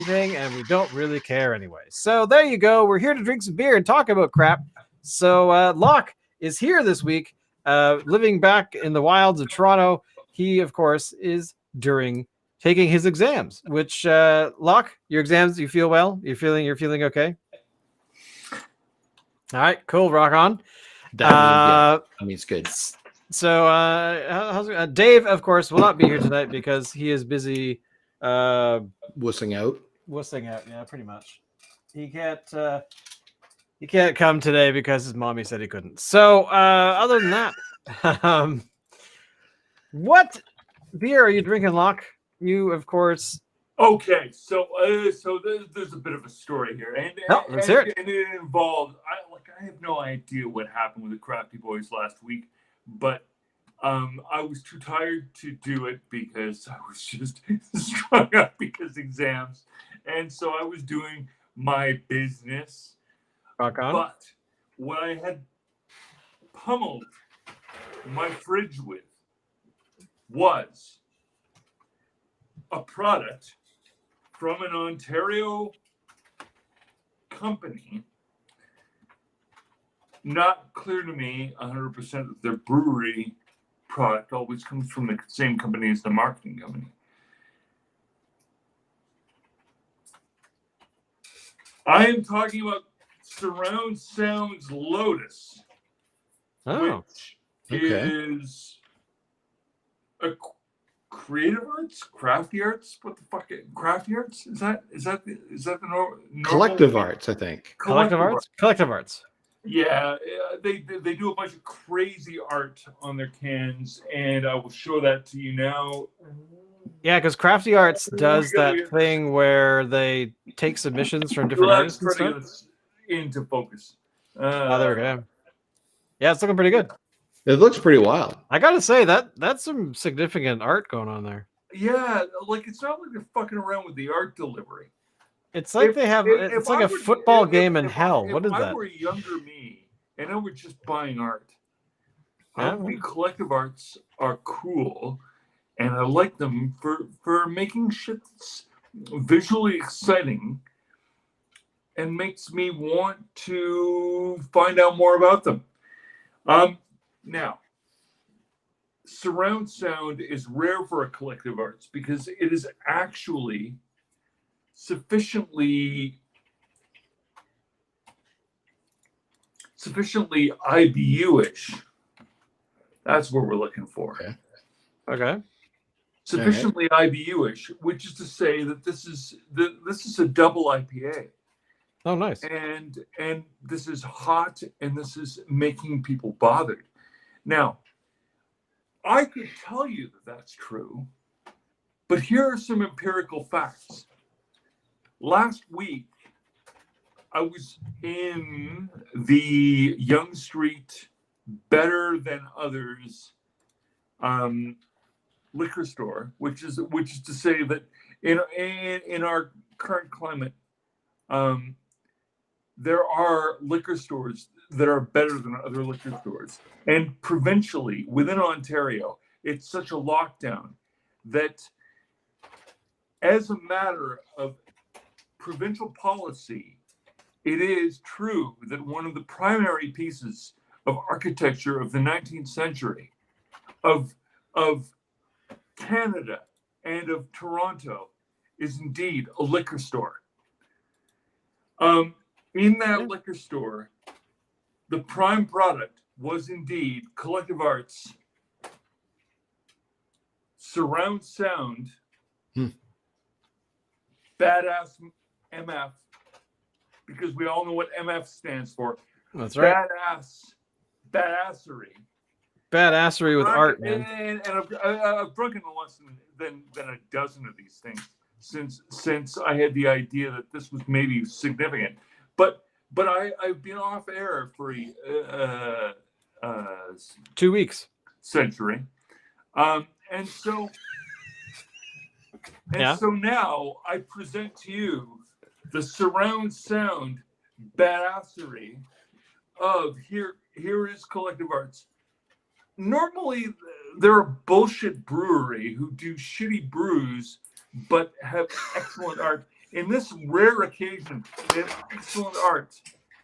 anything, and we don't really care anyway. So there you go. We're here to drink some beer and talk about crap. So Locke is here this week, living back in the wilds of Toronto. He, of course, is during taking his exams. Which Locke, your exams, you feel well? You're feeling okay? All right, cool. Rock on. That means good. So Dave, of course, will not be here tonight because he is busy Wussing out. wussing out. Yeah, pretty much. He can't come today because his mommy said he couldn't. So other than that, what beer are you drinking, Locke? You, of course. Okay, so there's a bit of a story here, Let's hear it. And it involved. I have no idea what happened with the Crafty Boys last week, but I was too tired to do it because I was just strung up because exams, and so I was doing my business. Rock on. But what I had pummeled my fridge with was a product from an Ontario company. Not clear to me 100% that their brewery product always comes from the same company as the marketing company. I am talking about Surround Sound's Lotus, which is a Creative Arts, Crafty Arts. What the fuck? Crafty Arts? Is that the normal? Collective Arts, I think. Collective Arts. Yeah, they do a bunch of crazy art on their cans, and I will show that to you now. Yeah, because Crafty Arts does that thing where they take submissions from different artists and stuff. Into focus. There we go. Yeah, it's looking pretty good. It looks pretty wild. I gotta say that's some significant art going on there. Yeah, like it's not like they're fucking around with the art delivery. It's like it's like a football game in hell. What is that? If I were younger me and I were just buying art, I think collective arts are cool, and I like them for making shit that's visually exciting and makes me want to find out more about them. Now, surround sound is rare for a collective arts because it is actually sufficiently IBU-ish. That's what we're looking for. Okay. Sufficiently IBU-ish, which is to say that this is a double IPA. Oh, nice. And this is hot, and this is making people bothered. Now, I could tell you that that's true, but here are some empirical facts. Last week, I was in the Yonge Street Better Than Others liquor store, which is to say that in our current climate, there are liquor stores that are better than other liquor stores. And provincially, within Ontario, it's such a lockdown that as a matter of provincial policy, it is true that one of the primary pieces of architecture of the 19th century of Canada and of Toronto is indeed a liquor store. In that liquor store, the prime product was indeed Collective Arts Surround Sound Badass MF, because we all know what MF stands for. That's right. Badassery. Badassery with art, man. And I've drunken less than a dozen of these things since I had the idea that this was maybe significant. But I've been off air for 2 weeks. Century. And so now I present to you the surround sound badassery of here is Collective Arts. Normally they're a bullshit brewery who do shitty brews but have excellent art. in this rare occasion, in excellent art,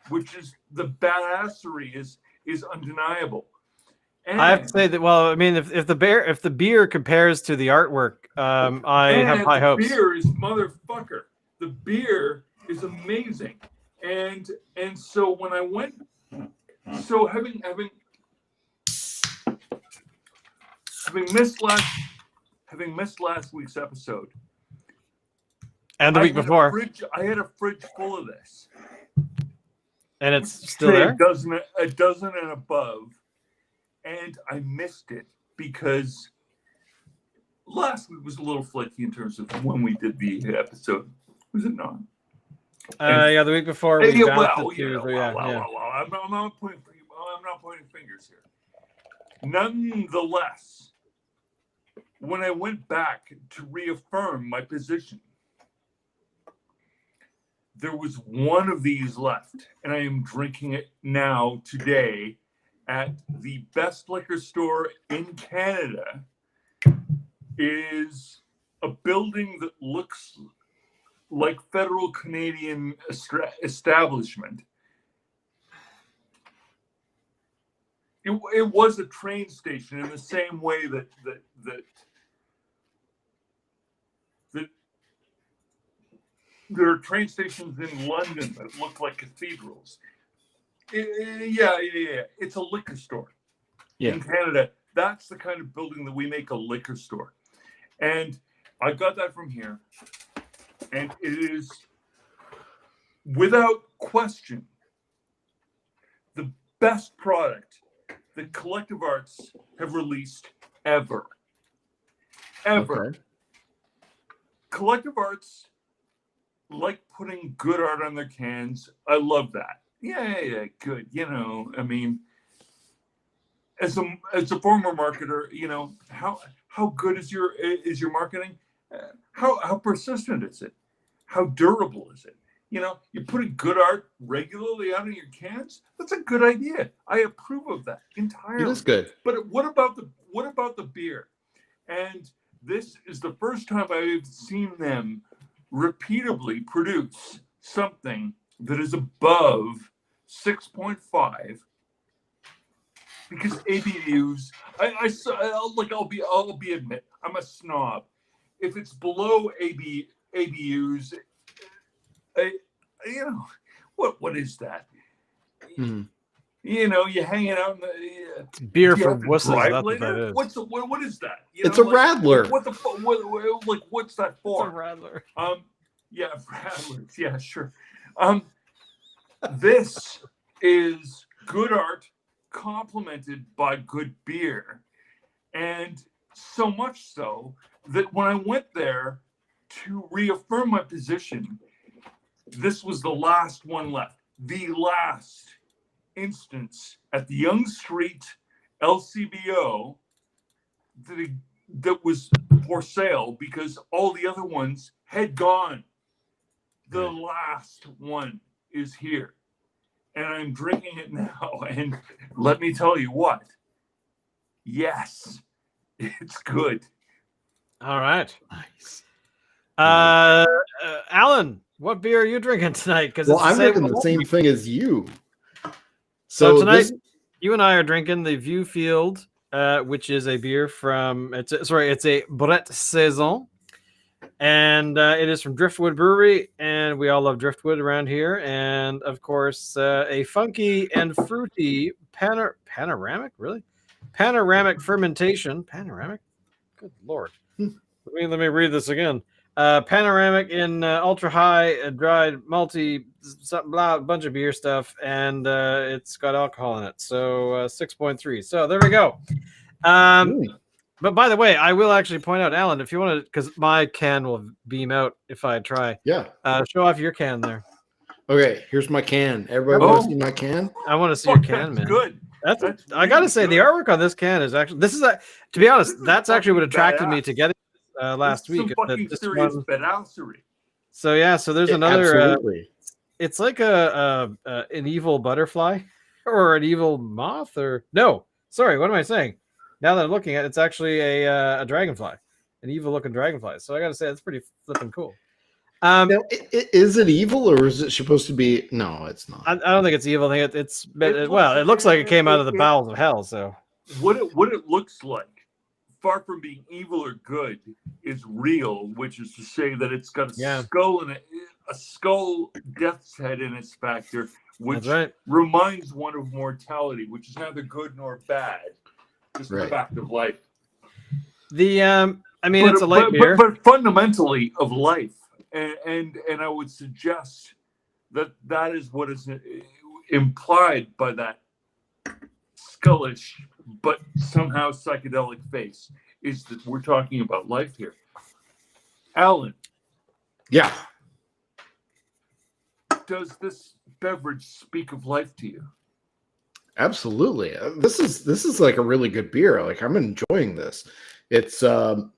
which is the badassery is undeniable. And, I have to say that. Well, I mean, if the beer compares to the artwork, I have high hopes. The beer is motherfucker. The beer is amazing, and so when I went, so having missed last week's episode, And the week before, I had a fridge full of this, and it's still there. A dozen and above, and I missed it because last week was a little flaky in terms of when we did the episode. Was it not? Yeah, the week before. I'm not pointing fingers here. Nonetheless, when I went back to reaffirm my position, there was one of these left, and I am drinking it now today at the best liquor store in Canada. Is a building that looks like Federal Canadian establishment. It was a train station in the same way that there are train stations in London that look like cathedrals. Yeah. It's a liquor store in Canada. That's the kind of building that we make a liquor store. And I got that from here. And it is, without question, the best product that Collective Arts have released ever. Ever. Okay. Collective Arts like putting good art on their cans. I love that. Yeah, good. You know, I mean, as a former marketer, you know, how good is your marketing? How persistent is it? How durable is it? You know, you're putting good art regularly out in your cans. That's a good idea. I approve of that entirely. It is good. But what about the beer? And this is the first time I've seen them repeatedly produce something that is above 6.5. Because ABUs, I'll admit, I'm a snob. If it's below ABUs, you know, what is that? Mm-hmm. You know, you're hanging out in the beer for wusses. That's what that is. What is that? You it's know, a Radler. What the fuck? What's that for? It's a Radler. Yeah, Radlers. Yeah, sure. This is good art complemented by good beer, and so much so that when I went there to reaffirm my position, this was the last one left. The last instance at the Yonge Street LCBO that was for sale because all the other ones had gone. The last one is here. And I'm drinking it now. And let me tell you what. Yes, it's good. All right. Nice. Alan, what beer are you drinking tonight? Because I'm drinking the same thing as you. So tonight, you and I are drinking the Viewfield, which is a beer from it's a Brett Saison, and it is from Driftwood Brewery, and we all love Driftwood around here, and of course, a funky and fruity panoramic fermentation. Panoramic, good lord. Let me read this again. Panoramic in ultra high dried malty blah bunch of beer stuff, and it's got alcohol in it, so 6.3. So there we go. But by the way, I will actually point out, Alan, if you want to, because my can will beam out if I try. Yeah. Show off your can there. Okay, here's my can. Everybody want to see my can? I want to see your can, man. Good. That's I gotta say, the artwork on this can is actually. To be honest, that's actually what attracted me to get it. Last week. So yeah, so there's another. It's like an evil butterfly or an evil moth, or no? Sorry, what am I saying? Now that I'm looking at it, it's actually a dragonfly, an evil looking dragonfly. So I got to say, that's pretty flipping cool. Now, is it evil or is it supposed to be? No, it's not. I don't think it's evil. I think it looks like it came out of the bowels of hell. So what it looks like, far from being evil or good, is real, which is to say that it's got a skull in it, a skull death's head in its factor, which reminds one of mortality, which is neither good nor bad, just the fact of life. It's a light beer, but fundamentally of life, and I would suggest that is what is implied by that skullish but somehow psychedelic face, is that we're talking about life here. Alan. Yeah. Does this beverage speak of life to you? Absolutely. This is like a really good beer. Like, I'm enjoying this. It's got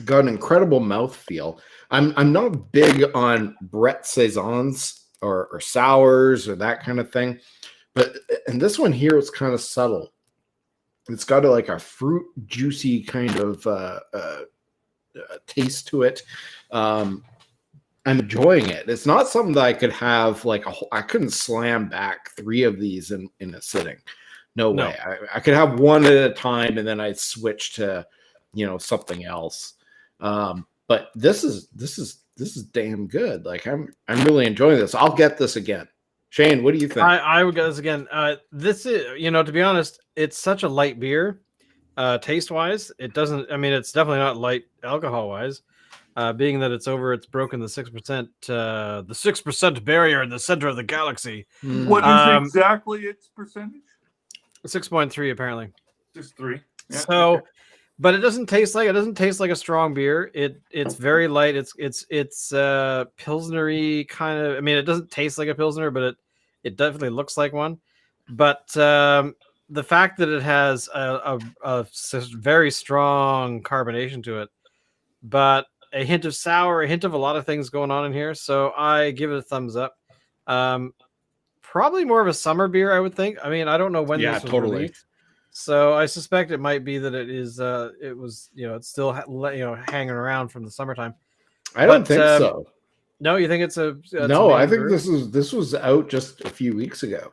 an incredible mouthfeel. I'm not big on Brett saisons or sours or that kind of thing, but in this one here, it's kind of subtle. It's got like a fruit juicy kind of taste to it. I'm enjoying it. It's not something that I could have I couldn't slam back 3 of these in a sitting. No way. I could have one at a time and then I'd switch to, something else. But this is damn good. Like, I'm really enjoying this. I'll get this again. Shane, what do you think? I would get this again. This is, to be honest, it's such a light beer. Taste wise, it doesn't. It's definitely not light alcohol wise. Being that it's broken the 6% barrier in the center of the galaxy. What is exactly its percentage? 6.3 apparently. Just 3. Yeah, so, okay. But it doesn't taste like a strong beer. It's very light. It's pilsnery kind of. It doesn't taste like a pilsner, but it definitely looks like one. But the fact that it has a very strong carbonation to it, but a hint of sour, a hint of a lot of things going on in here. So I give it a thumbs up. Probably more of a summer beer, I would think. I don't know when this was released. So I suspect it might be that it is. It was, it's still hanging around from the summertime. I don't think so. No, you think it's no? I think this was out just a few weeks ago.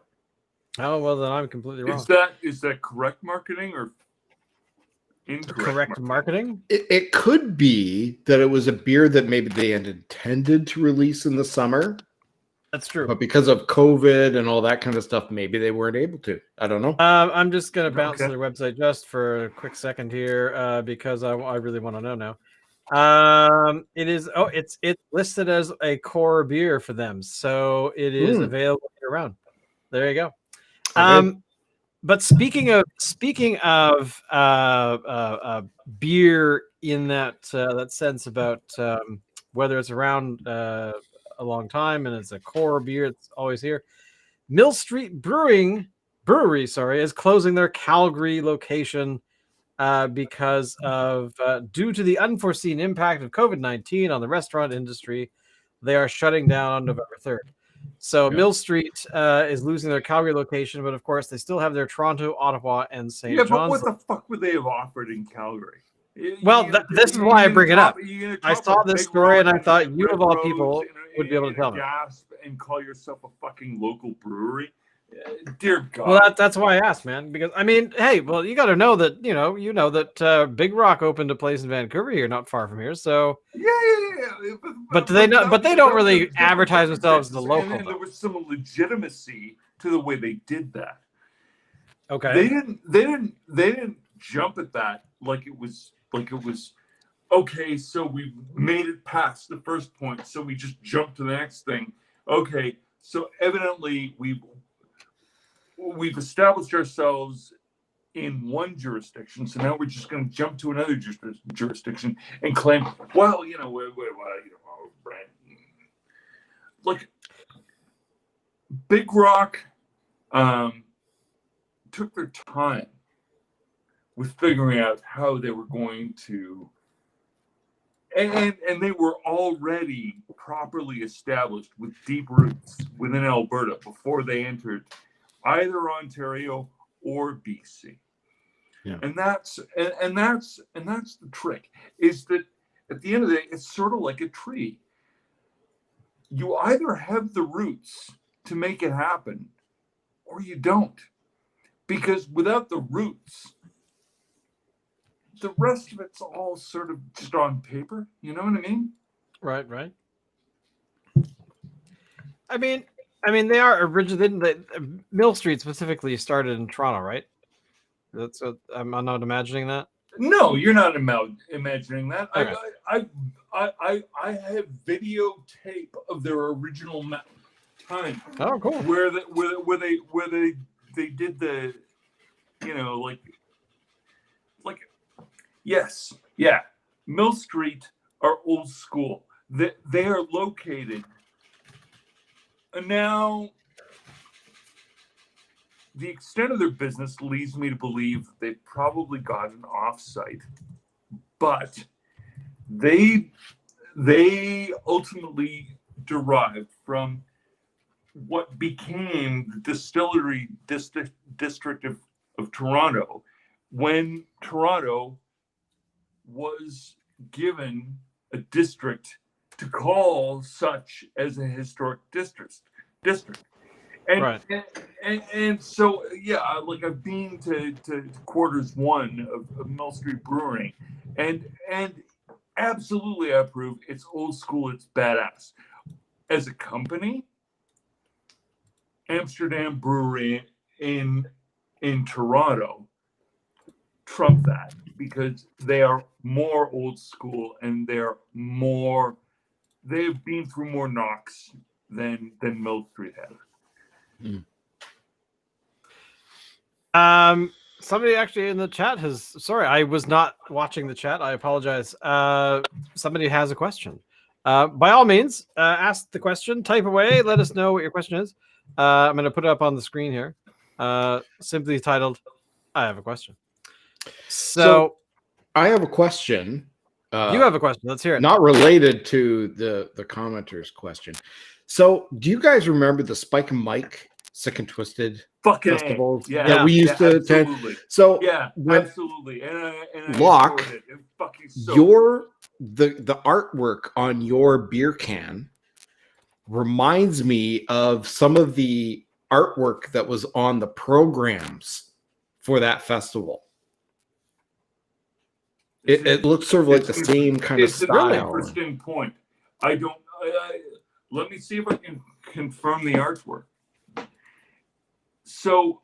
Oh well, then I'm completely wrong. Is that correct marketing or incorrect marketing? It could be that it was a beer that maybe they had intended to release in the summer. That's true. But because of COVID and all that kind of stuff, maybe they weren't able to. I don't know. I'm just going to bounce to their website just for a quick second here because I really want to know now. It is. Oh, it's listed as a core beer for them, so it is available year round. There you go. Okay. But speaking of beer in that sense about whether it's around a long time and it's a core beer, it's always here. Mill Street Brewery, is closing their Calgary location because of due to the unforeseen impact of COVID-19 on the restaurant industry. They are shutting down on November 3rd. So Mill Street is losing their Calgary location, but of course they still have their Toronto, Ottawa, and St. John's. But what the fuck would they have offered in Calgary? Well, this is why I bring it up. I saw this story and I thought you of all people would be able to tell me. Gasp and call yourself a fucking local brewery? Dear God. Well, that's why I asked, man. Because hey, well, you got to know that that Big Rock opened a place in Vancouver here, not far from here. So yeah. But do they not? But they don't really advertise themselves as the local. And there was some legitimacy to the way they did that. Okay. They didn't jump at that like it was okay, so we made it past the first point, so we just jumped to the next thing. Okay, so evidently we've established ourselves in one jurisdiction, so now we're just going to jump to another jurisdiction and claim, well, like Big Rock took their time with figuring out how they were going to, and they were already properly established with deep roots within Alberta before they entered either Ontario or BC. Yeah. And that's the trick, is that at the end of the day, it's sort of like a tree. you either have the roots to make it happen or you don't. Because without the roots, the rest of it's all sort of just on paper. You know what I mean? Right. I mean, they are originally. Mill Street specifically started in Toronto, right? That's what, I'm not imagining that. No, you're not imagining that. Okay. I have videotape of their original time. Oh, cool. Where they did the, yes, yeah. Mill Street are old school. They are located. And now, the extent of their business leads me to believe that they've probably got an offsite, but they ultimately derived from what became the distillery district of Toronto when Toronto was given a district to call such as a historic district. And, Right. and so, yeah, like I've been to quarters one of Mill Street Brewing, and absolutely I approve. It's old school. It's badass. As a company, Amsterdam Brewery in Toronto trump that because they are more old school and they've been through more knocks than Mill Street has. Somebody actually in the chat sorry, I was not watching the chat. I apologize. Somebody has a question. By all means, ask the question, type away, let us know what your question is. I'm going to put it up on the screen here. Simply titled, I have a question. So I have a question. You have a question. Let's hear it. Not related to the commenter's question. So do you guys remember the Spike and Mike Sick and Twisted festivals that we used to attend? So yeah, absolutely. And Locke, so the artwork on your beer can reminds me of some of the artwork that was on the programs for that festival. It looks sort of like the same kind of style. It's a really interesting point. Let me see if I can confirm the artwork. So,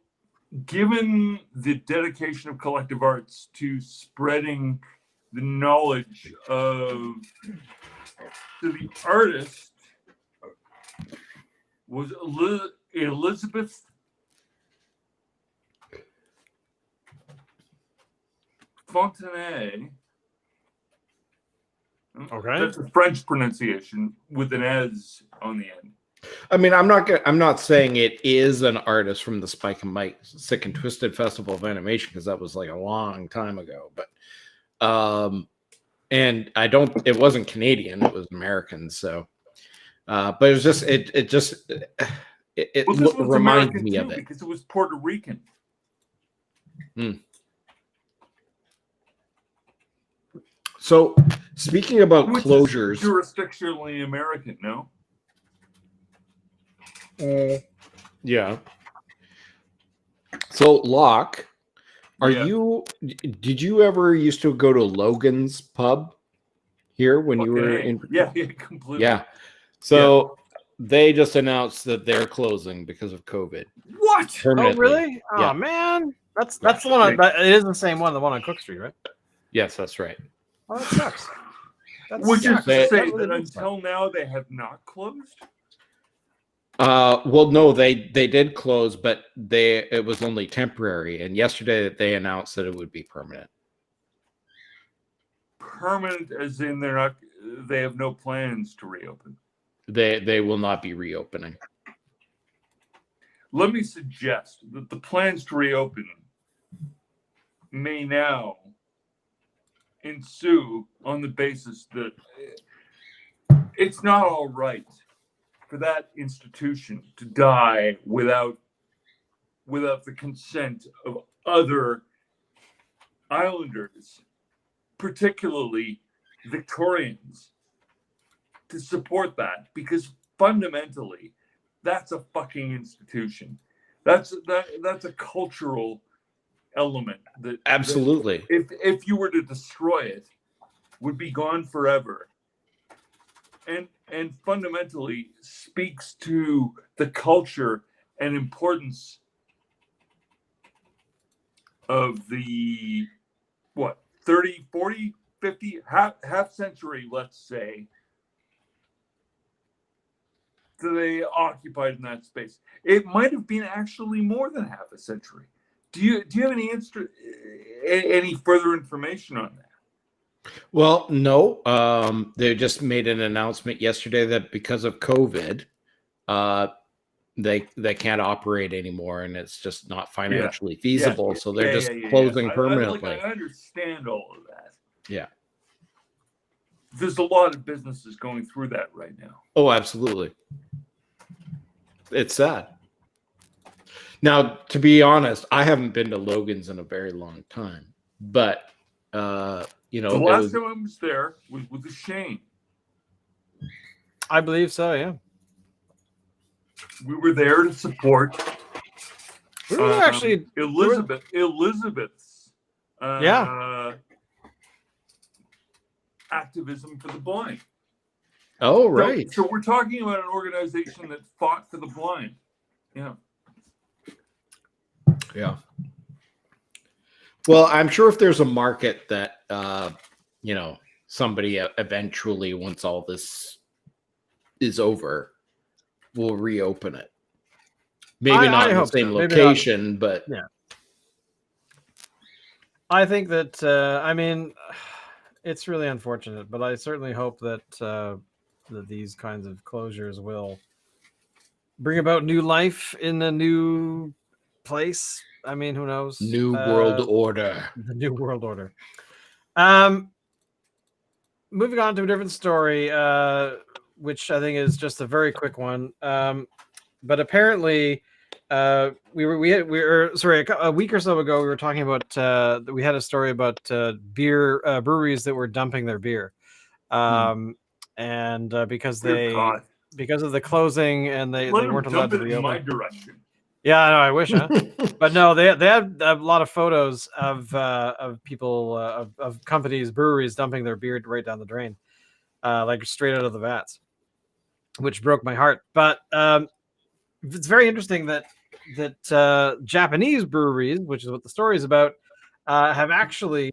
given the dedication of Collective Arts to spreading the knowledge to the artist was Elizabeth Fontenay. Okay. That's a French pronunciation with an S on the end. I mean, I'm not saying it is an artist from the Spike and Mike Sick and Twisted Festival of Animation because that was like a long time ago. But and it wasn't Canadian, it was American. So but it was just it reminds me of it because it was Puerto Rican. So speaking about closures, jurisdictionally American, no? Yeah. So Locke, did you ever used to go to Logan's Pub here when you were in? Yeah, completely. Yeah. So they just announced that they're closing because of COVID. What? Oh, really? Oh, man. That's the one. It is the same one, the one on Cook Street, right? Yes, that's right. Oh, that sucks. Would you say that until now they have not closed? Well, no, they did close, but it was only temporary. And yesterday they announced that it would be permanent. Permanent, as in they have no plans to reopen. They will not be reopening. Let me suggest that the plans to reopen may now ensue on the basis that it's not all right for that institution to die without the consent of other islanders, particularly Victorians, to support that, because fundamentally, that's a fucking institution. That's a cultural element that Absolutely. if you were to destroy it, would be gone forever. And fundamentally speaks to the culture and importance of the 30, 40, 50, half century, let's say, that they occupied in that space. It might have been actually more than half a century. Do you have any further information on that? Well, no. They just made an announcement yesterday that because of COVID, they can't operate anymore, and it's just not financially feasible. So they're just closing permanently. I understand all of that. Yeah. There's a lot of businesses going through that right now. Oh, absolutely. It's sad. Now, to be honest, I haven't been to Logan's in a very long time, but you know, the last time I was there was with the Shane. I believe so. Yeah, we were there to support. We were actually Elizabeth's. Activism for the blind. Oh, right. So we're talking about an organization that fought for the blind. Yeah. Yeah. Well, I'm sure if there's a market that, you know, somebody eventually, once all this is over, will reopen it. Maybe not in the same location, but yeah. I think that, I mean, it's really unfortunate, but I certainly hope that that these kinds of closures will bring about new life in a new place. I mean, who knows? New world order. The new world order. Moving on to a different story, which I think is just a very quick one. But apparently, a week or so ago, we were talking about we had a story about beer breweries that were dumping their beer, and because of the closing and they weren't allowed to reopen. In my direction. Yeah, I know. I wish, huh? But no, they had a lot of photos of people of companies, breweries dumping their beer right down the drain, like straight out of the vats, which broke my heart. But it's very interesting that Japanese breweries, which is what the story is about, have actually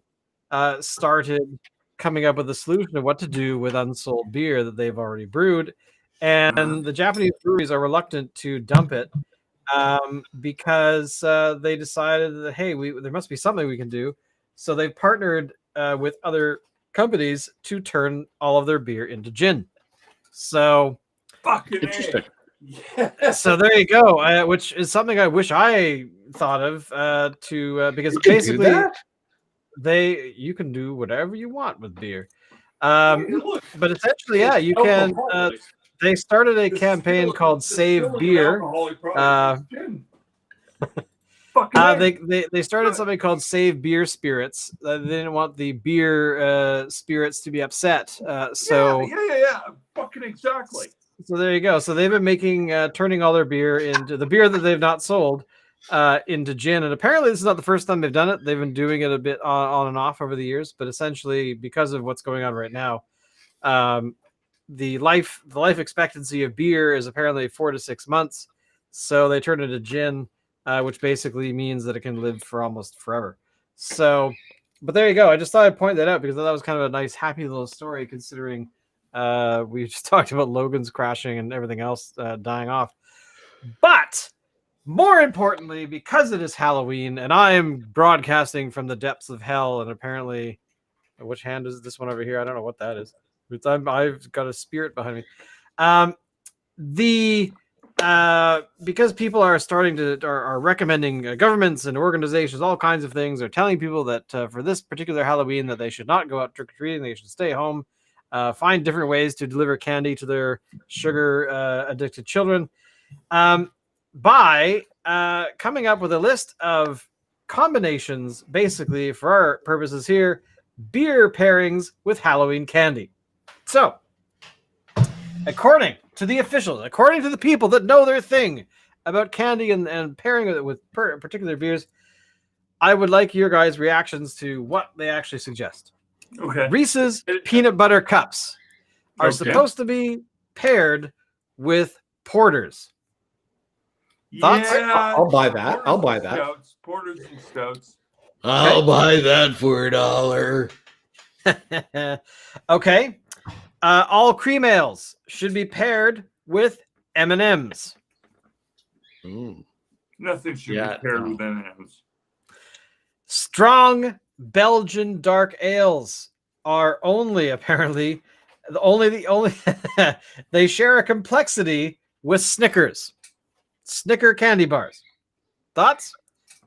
started coming up with a solution of what to do with unsold beer that they've already brewed, and the Japanese breweries are reluctant to dump it. Because they decided that, hey, there must be something we can do. So they've partnered with other companies to turn all of their beer into gin. So fucking interesting. Yeah. So there you go, which is something I wish I thought of because basically you can do whatever you want with beer. But essentially, yeah, you can. They started a campaign called Save Beer. They started something called Save Beer Spirits. They didn't want the beer spirits to be upset. Fucking exactly. So there you go. So they've been making turning all their beer into the beer that they've not sold into gin. And apparently this is not the first time they've done it. They've been doing it a bit on and off over the years. But essentially, because of what's going on right now, the life expectancy of beer is apparently 4 to 6 months. So they turn it into gin, which basically means that it can live for almost forever. So, but there you go. I just thought I'd point that out because that was kind of a nice, happy little story considering we just talked about Logan's crashing and everything else dying off. But more importantly, because it is Halloween and I am broadcasting from the depths of hell, and apparently, which hand is this one over here? I don't know what that is. I've got a spirit behind me. Because people are starting to are recommending governments and organizations, all kinds of things, are telling people that for this particular Halloween that they should not go out trick or treating, they should stay home, find different ways to deliver candy to their sugar addicted children, by coming up with a list of combinations, basically for our purposes here, beer pairings with Halloween candy. So, according to the officials, according to the people that know their thing about candy and pairing it with particular beers, I would like your guys' reactions to what they actually suggest. Okay. Reese's peanut butter cups are Okay. supposed to be paired with porters. Thoughts? Yeah, I'll buy that. I'll buy that. Stouts, porters and stouts. I'll buy that for $1. Okay. All cream ales should be paired with M&Ms. Nothing should be paired with M&Ms. Strong Belgian dark ales are only apparently the only they share a complexity with Snickers. Snicker candy bars. Thoughts?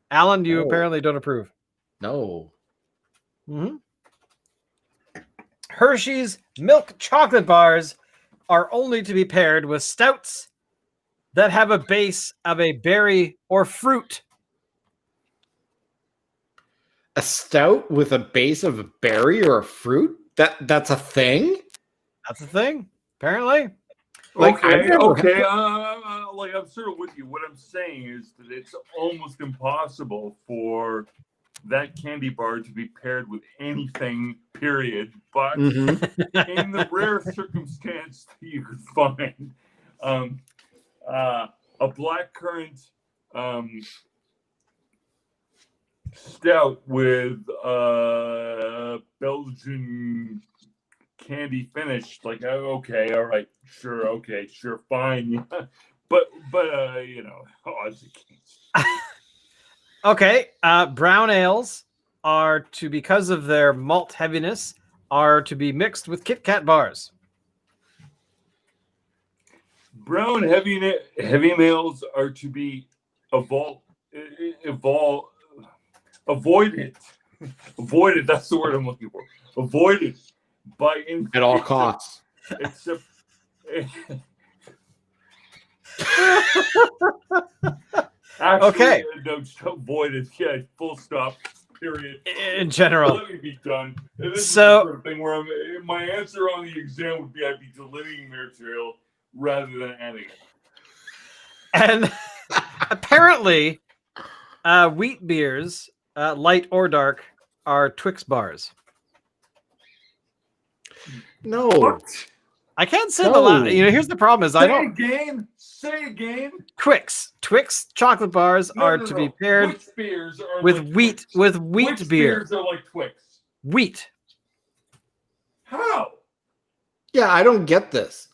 Alan, you apparently don't approve. No. Mm-hmm. Hershey's milk chocolate bars are only to be paired with stouts that have a base of a berry or fruit. A stout with a base of a berry or a fruit? That's a thing? That's the thing, apparently. Like, I've Okay, never okay. Like I'm sort of with you. What I'm saying is that it's almost impossible for that candy bar to be paired with anything, period. But in the rare circumstance that you could find a blackcurrant stout with Belgian candy finish, like, okay, all right, sure, okay, sure, fine. but you know, odds against. Okay, brown ales are to, because of their malt heaviness, are to be mixed with Kit Kat bars. Brown heavy males are to be avoided. Avoided. That's the word I'm looking for. Avoided by At all costs. Except. Actually, Okay. No, just avoided. Yeah, full stop. Period. In general. Let me be done. And this So- is the sort of thing where my answer on the exam would be I'd be deleting material rather than adding it. And apparently, wheat beers, light or dark, are Twix bars. No. What? I can't say No. the last. You know, here's the problem: is I don't. Say again. Twix chocolate bars are to be paired Which beers are with like wheat Twix? with wheat Which beer. beers are like Twix? Wheat. How? Yeah, I don't get this.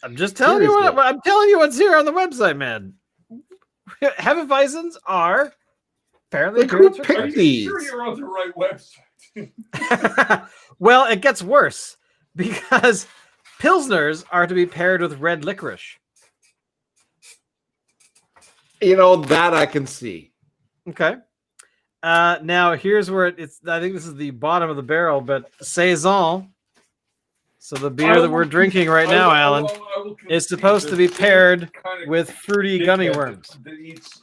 I'm just telling you Seriously. what I'm telling you what's here on the website, man. Hefeweizens are apparently Like, who paired with picked Are you these? sure you're on the right website? Well, it gets worse because Pilsners are to be paired with red licorice. You know, that I can see. Okay. Now here's where it's. I think this is the bottom of the barrel, but Saison. So the beer that we're drinking right now, Alan, is supposed to be paired with fruity gummy worms. That eats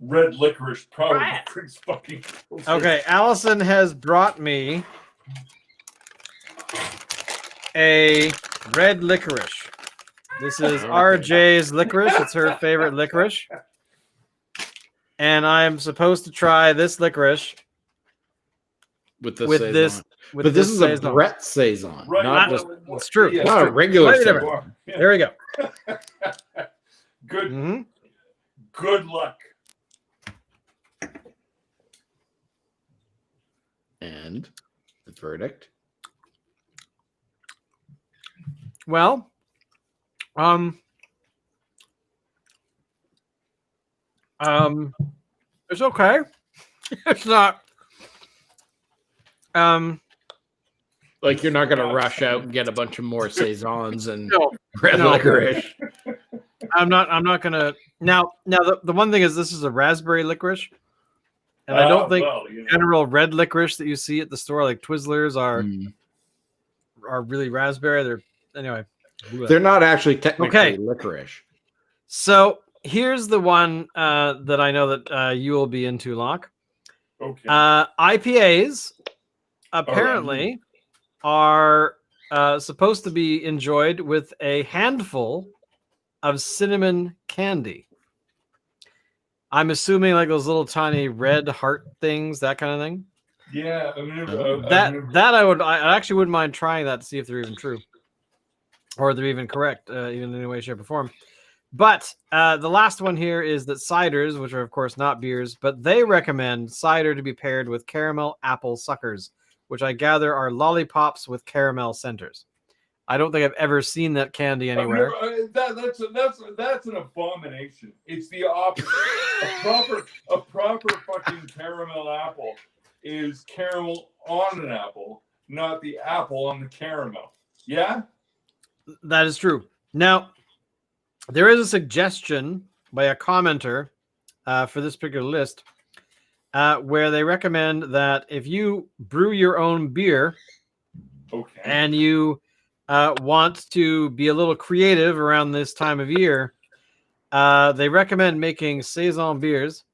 red licorice probably drinks fucking. Okay, Allison has brought me a red licorice. This is RJ's licorice. It's her favorite licorice. And I'm supposed to try this licorice With the with Saison. this. But this is a Saison. Brett Saison, Right, not just It's true. Yeah, not a regular Slightly Saison. different. There we go. Good. Mhm. Good luck. And the verdict. Well, it's okay. It's not. Like, you're not gonna rush out and get a bunch of more Saisons and No, red no. licorice. I'm not gonna. Now, the one thing is, this is a raspberry licorice, and I don't think Well, you know. general red licorice that you see at the store, like Twizzlers, Mm. are really raspberry. Anyway. They're not actually technically Okay. licorice. So here's the one that I know that you will be into, Locke. Okay. IPAs apparently are supposed to be enjoyed with a handful of cinnamon candy. I'm assuming like those little tiny red heart things, that kind of thing. Yeah, I actually wouldn't mind trying that to see if they're even true, or they're even correct, even in any way, shape, or form. But the last one here is that ciders, which are of course not beers, but they recommend cider to be paired with caramel apple suckers, which I gather are lollipops with caramel centers. I don't think I've ever seen that candy anywhere. That's an abomination. It's the opposite. a proper fucking caramel apple is caramel on an apple, not the apple on the caramel. Yeah? That is true. Now, there is a suggestion by a commenter for this particular list where they recommend that if you brew your own beer and you want to be a little creative around this time of year, they recommend making saison beers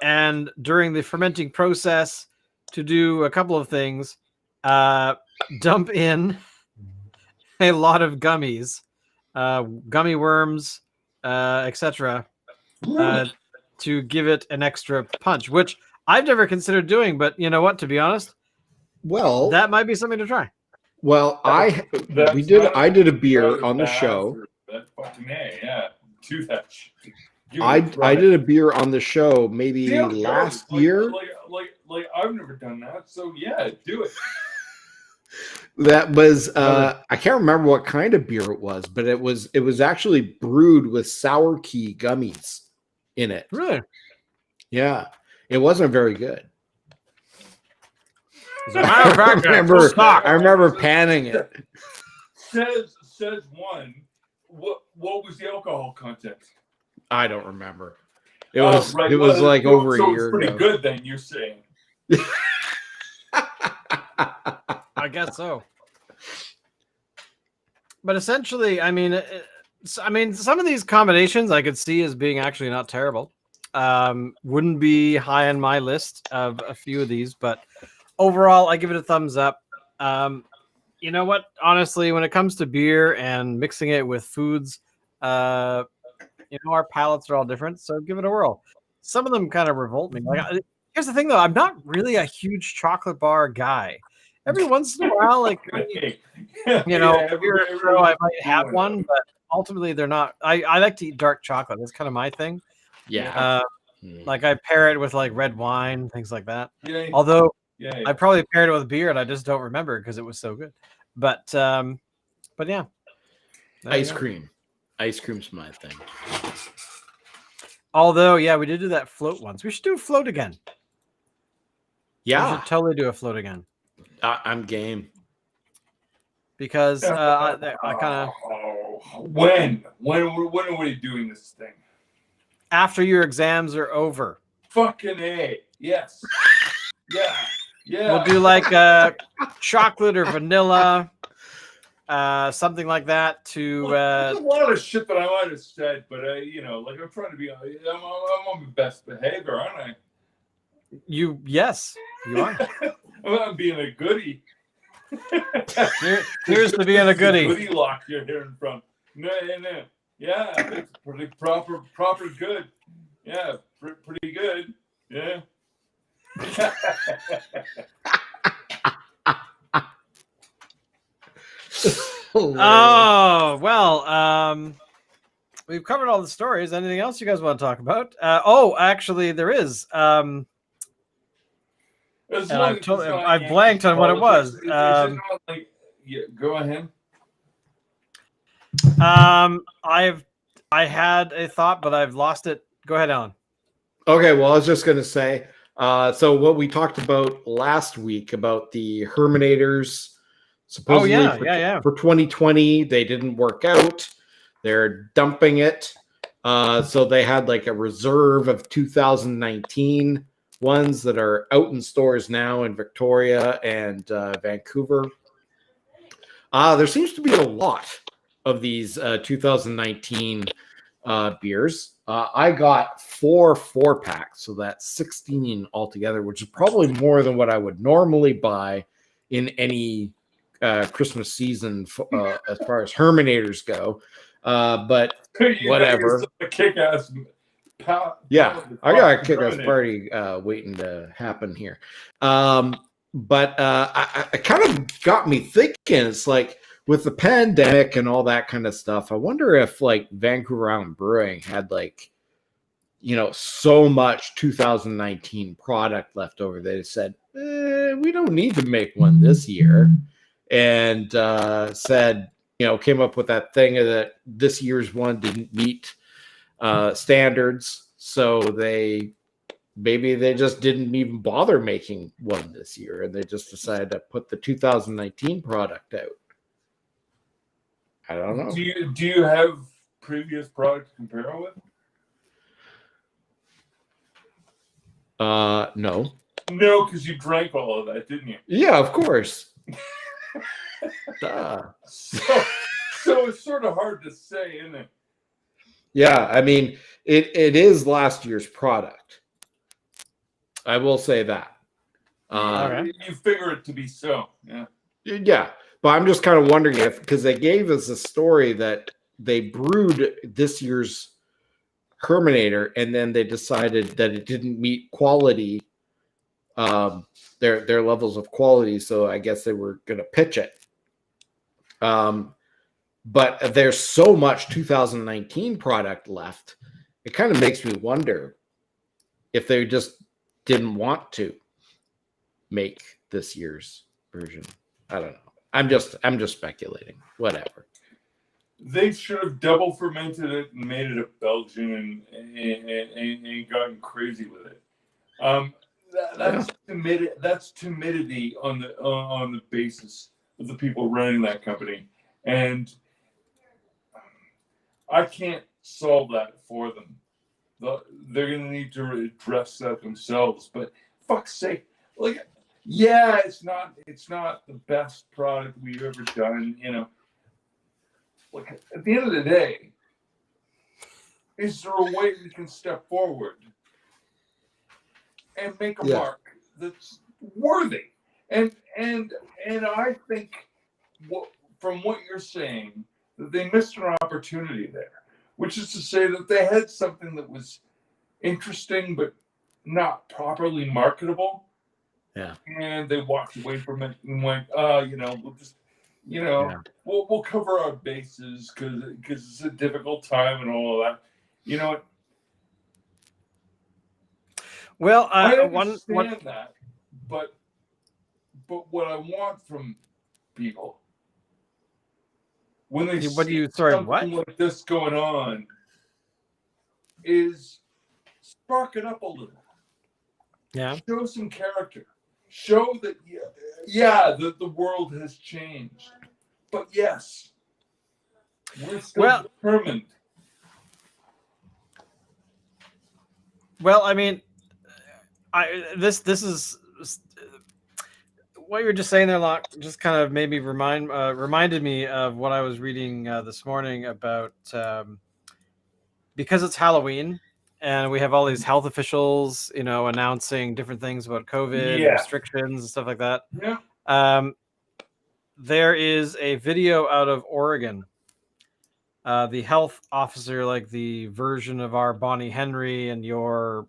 and during the fermenting process to do a couple of things. Dump in a lot of gummies, gummy worms, etc., to give it an extra punch, which I've never considered doing. But you know what? To be honest, well, that might be something to try. Well, I did a beer on the show. That fucking yeah, do that. I did a beer on the show maybe last year. Like I've never done that, so yeah, do it. That was I can't remember what kind of beer it was, but it was actually brewed with sour key gummies in it. Really? Yeah, it wasn't very good. I remember panning it. Says one. What was the alcohol content? I don't remember. It was like over a year ago. Pretty good then, you're saying. I guess so. But essentially, I mean, some of these combinations I could see as being actually not terrible. Wouldn't be high on my list of a few of these, but overall, I give it a thumbs up. You know what? Honestly, when it comes to beer and mixing it with foods, our palates are all different, so give it a whirl. Some of them kind of revolt me. Here's the thing, though. I'm not really a huge chocolate bar guy. Every once in a while, I might have one, but ultimately they're not. I like to eat dark chocolate. That's kind of my thing. Yeah. Like I pair it with like red wine, things like that. Yeah. Although I probably paired it with beer and I just don't remember because it was so good. But yeah. Ice cream's my thing. Although, yeah, we did do that float once. We should do a float again. Yeah. We should totally do a float again. I'm game. Because I kind of... When are we doing this thing? After your exams are over. Fucking A. Yes. Yeah. We'll do like chocolate or vanilla, something like that. There's a lot of shit that I might have said, but I'm trying to be. I'm on my best behavior, aren't I? Yes, you are. I'm being a goodie. Here's to being a goodie. Goodie lock you're hearing from. No. Yeah, it's pretty proper good. Yeah, pretty good. Yeah. Oh, well, we've covered all the stories. Anything else you guys want to talk about? Actually, there is. I blanked on what it was. Go ahead. I had a thought, but I've lost it. Go ahead, Alan. Okay, well, I was just going to say, so what we talked about last week about the Herminators, supposedly for 2020, they didn't work out. They're dumping it. So they had like a reserve of 2019 ones that are out in stores now in Victoria and Vancouver. There seems to be a lot of these 2019 beers. I got 4 packs, so that's 16 altogether, which is probably more than what I would normally buy in any Christmas season as far as Herminators go. But whatever. Kick-ass. Yeah, I got a kick-ass party waiting to happen here. But I kind of got me thinking. It's like with the pandemic and all that kind of stuff. I wonder if like Vancouver Island Brewing had like, so much 2019 product left over. They said, we don't need to make one this year, and said, came up with that thing that this year's one didn't meet standards, so maybe they just didn't even bother making one this year, and they just decided to put the 2019 product out. I don't know. Do you have previous product to compare with? No. No, because you drank all of that, didn't you? Yeah, of course. Duh. So it's sort of hard to say, isn't it? Yeah, I mean, it is last year's product. I will say that. Okay. You figure it to be so. Yeah. Yeah, but I'm just kind of wondering because they gave us a story that they brewed this year's Herminator, and then they decided that it didn't meet quality, their levels of quality. So I guess they were going to pitch it. But there's so much 2019 product left. It kind of makes me wonder if they just didn't want to make this year's version. I don't know. I'm just speculating. Whatever. They should have double fermented it and made it a Belgian and gotten crazy with it. That's timidity on the basis of the people running that company, and I can't solve that for them. They're going to need to address that themselves. But fuck's sake, like, yeah, it's not the best product we've ever done, Look, at the end of the day, is there a way we can step forward and make a mark that's worthy? And I think from what you're saying, that they missed an opportunity there, which is to say that they had something that was interesting but not properly marketable. Yeah. And they walked away from it and went, we'll just, we'll cover our bases because it's a difficult time and all of that. Well, I understand that, but what I want from people when they see something like this going on is spark it up a little. Yeah. Show some character. Show that, that the world has changed. But yes, we're still determined. Well, I mean, this is what you were just saying there, Locke, just kind of maybe reminded me of what I was reading this morning about because it's Halloween and we have all these health officials, announcing different things about COVID restrictions and stuff like that. Yeah. There is a video out of Oregon. The health officer, like the version of our Bonnie Henry and your,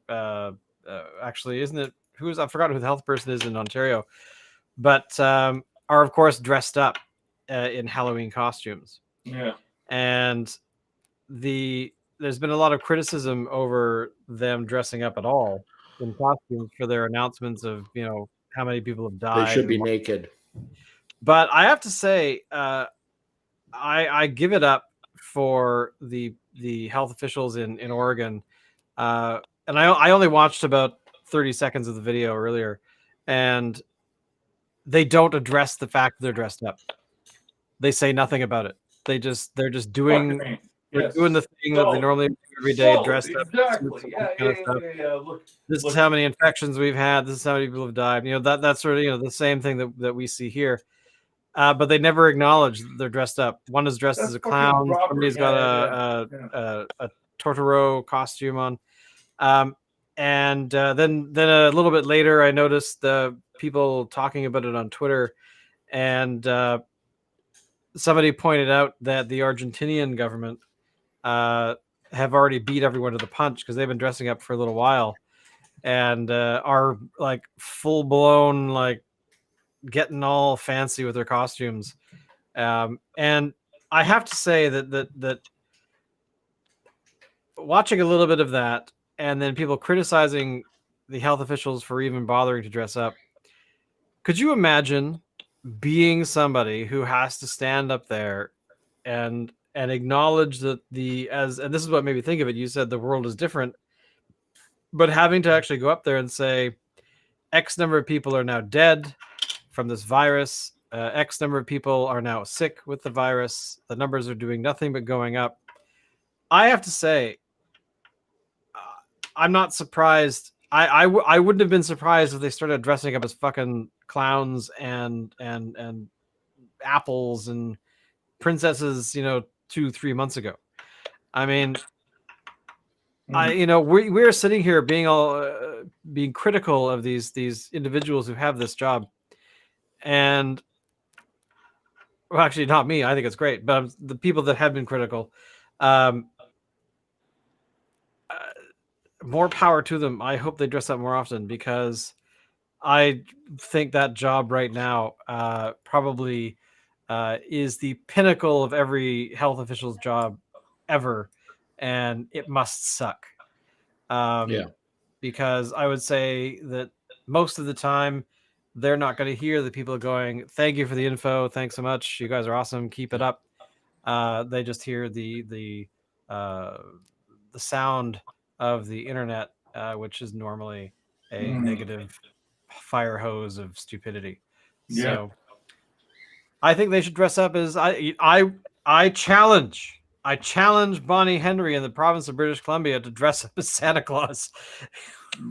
actually, isn't it? I forgot who the health person is in Ontario, but are of course dressed up in Halloween costumes. Yeah. And there's been a lot of criticism over them dressing up at all in costumes for their announcements of, how many people have died. They should be naked. But I have to say, I give it up for the health officials in Oregon. And I only watched about 30 seconds of the video earlier, and they don't address the fact that they're dressed up. They say nothing about it. They're just doing doing the thing that they normally do every day, dressed up. Exactly. Yeah. Look, this is how many infections we've had. This is how many people have died. That's sort of the same thing that we see here. But they never acknowledge that they're dressed up. One is dressed as a clown. Somebody's got a Totoro costume on. And then a little bit later, I noticed the people talking about it on Twitter, And somebody pointed out that the Argentinian government have already beat everyone to the punch because they've been dressing up for a little while and are like full blown, like getting all fancy with their costumes. And I have to say that watching a little bit of that and then people criticizing the health officials for even bothering to dress up. Could you imagine being somebody who has to stand up there and acknowledge that and this is what made me think of it. You said the world is different, but having to actually go up there and say X number of people are now dead from this virus. X number of people are now sick with the virus. The numbers are doing nothing but going up. I have to say, I'm not surprised. I wouldn't have been surprised if they started dressing up as fucking clowns and apples and princesses, 2-3 months ago. I mean, we're sitting here being critical of these individuals who have this job, and well, actually, not me. I think it's great, but the people that have been critical. More power to them. I hope they dress up more often because I think that job right now probably is the pinnacle of every health official's job ever, and it must suck. Because I would say that most of the time they're not going to hear the people going, "Thank you for the info. Thanks so much. You guys are awesome. Keep it up." They just hear the sound of the internet, which is normally a negative fire hose of stupidity. Yeah. So I think they should dress up as I challenge Bonnie Henry in the province of British Columbia to dress up as Santa Claus.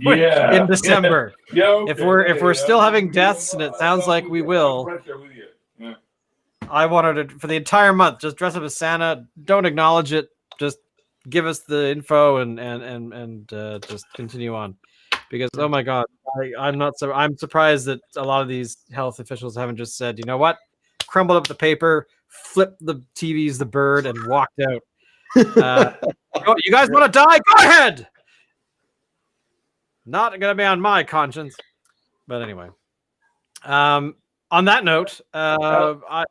In December. Yeah. Okay. If we're still having deaths, and it sounds like we will. Yeah. I want her to, for the entire month, just dress up as Santa. Don't acknowledge it. Just give us the info and just continue on, because oh my god, I'm surprised that a lot of these health officials haven't just said, you know what, crumbled up the paper, flipped the TVs the bird, and walked out. You guys want to die? Go ahead. Not gonna be on my conscience. But anyway, on that note, I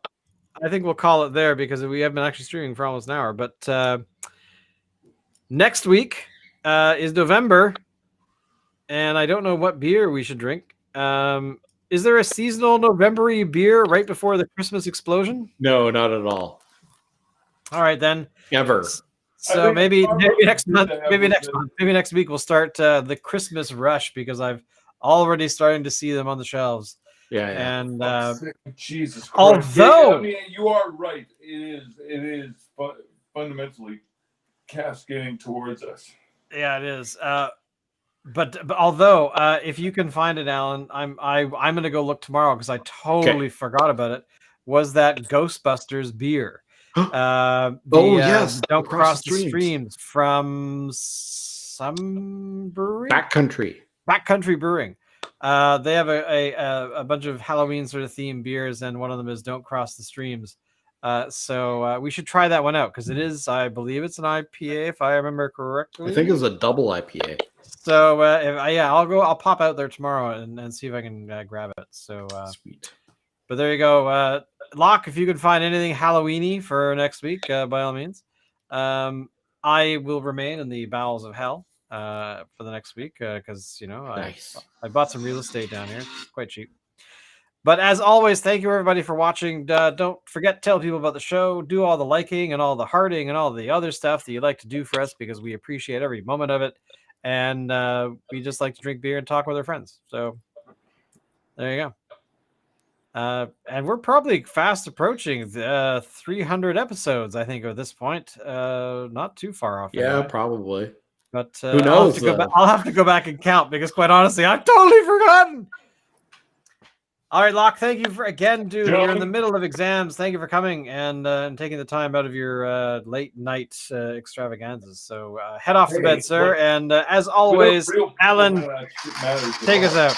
think we'll call it there because we have been actually streaming for almost an hour. But next week is November, and I don't know what beer we should drink. Is there a seasonal November-y beer right before the Christmas explosion? No, not at all. All right, then. Ever. So maybe next month, maybe next week we'll start the Christmas rush, because I've already starting to see them on the shelves. Yeah. And Jesus Christ. Although I mean, you are right. It is fundamentally cascading towards us. Yeah, it is. But although if you can find it, Alan, I'm going to go look tomorrow because I totally forgot about it. Was that Ghostbusters beer? Yes, Don't Cross the Streams from some brewery. Backcountry Brewing. They have a bunch of Halloween sort of themed beers, and one of them is Don't Cross the Streams. So we should try that one out because it is, I believe it's an IPA if I remember correctly. I think it's a double IPA. So I'll pop out there tomorrow and see if I can grab it. So sweet. But there you go. Locke, if you can find anything Halloween-y for next week, by all means. I will remain in the bowels of hell for the next week because nice. I bought some real estate down here. It's quite cheap. But as always, thank you everybody for watching. Don't forget to tell people about the show. Do all the liking and all the hearting and all the other stuff that you like to do for us, because we appreciate every moment of it. And we just like to drink beer and talk with our friends. So there you go. And we're probably fast approaching 300 episodes, I think, at this point. Not too far off. Yeah, probably. But who knows? I'll have to go back and count, because quite honestly, I've totally forgotten. All right, Locke, thank you again, dude. You're in the middle of exams. Thank you for coming and taking the time out of your late night extravaganzas. So head off to bed, sir. And as always, Alan, take us out.